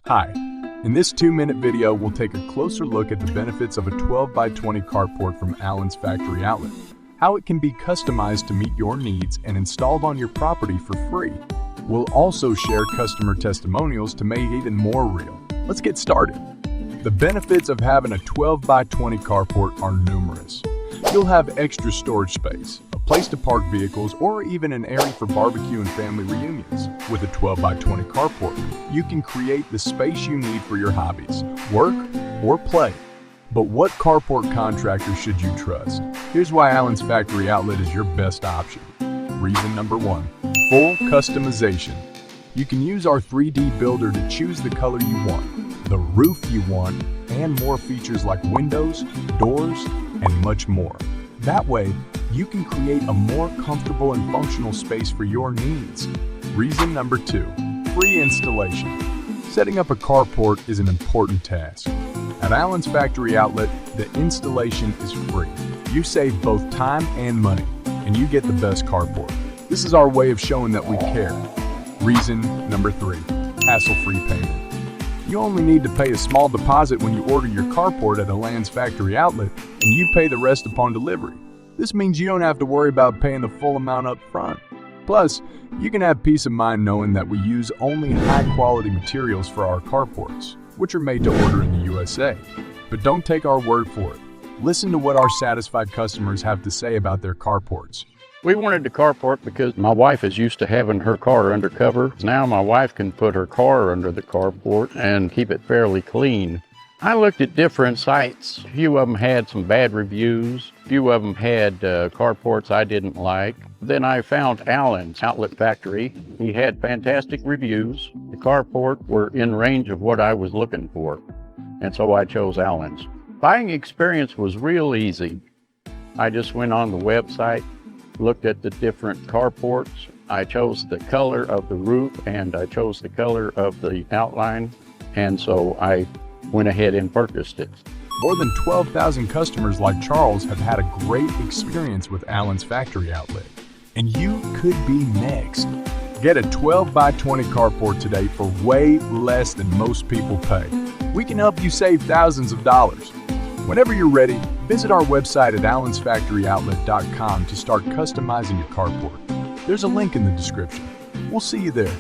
Hi, in this 2-minute video, we'll take a closer look at the benefits of a 12x20 carport from Allen's Factory Outlet, how it can be customized to meet your needs and installed on your property for free. We'll also share customer testimonials to make it even more real. Let's get started. The benefits of having a 12x20 carport are numerous. You'll have extra storage space, a place to park vehicles, or even an area for barbecue and family reunions. With a 12x20 carport, you can create the space you need for your hobbies, work, or play. But what carport contractor should you trust? Here's why Allen's Factory Outlet is your best option. Reason number 1, full customization. You can use our 3D builder to choose the color you want, the roof you want, and more features like windows, doors, and much more. That way, you can create a more comfortable and functional space for your needs. Reason number 2, free installation. Setting up a carport is an important task. At Allen's Factory Outlet, the installation is free. You save both time and money, and you get the best carport. This is our way of showing that we care. Reason number 3, hassle-free payment. You only need to pay a small deposit when you order your carport at Allen's Factory Outlet, and you pay the rest upon delivery. This means you don't have to worry about paying the full amount up front. Plus, you can have peace of mind knowing that we use only high-quality materials for our carports, which are made to order in the USA. But don't take our word for it. Listen to what our satisfied customers have to say about their carports. We wanted the carport because my wife is used to having her car under cover. Now my wife can put her car under the carport and keep it fairly clean. I looked at different sites. A few of them had some bad reviews. A few of them had carports I didn't like. Then I found Allen's Outlet Factory. He had fantastic reviews. The carport were in range of what I was looking for, and so I chose Allen's. Buying experience was real easy. I just went on the website, looked at the different carports. I chose the color of the roof and I chose the color of the outline, and so I went ahead and purchased it. More than 12,000 customers like Charles have had a great experience with Allen's Factory Outlet, and you could be next. Get a 12x20 carport today for way less than most people pay. We can help you save thousands of dollars. Whenever you're ready, visit our website at allensfactoryoutlet.com to start customizing your carport. There's a link in the description. We'll see you there.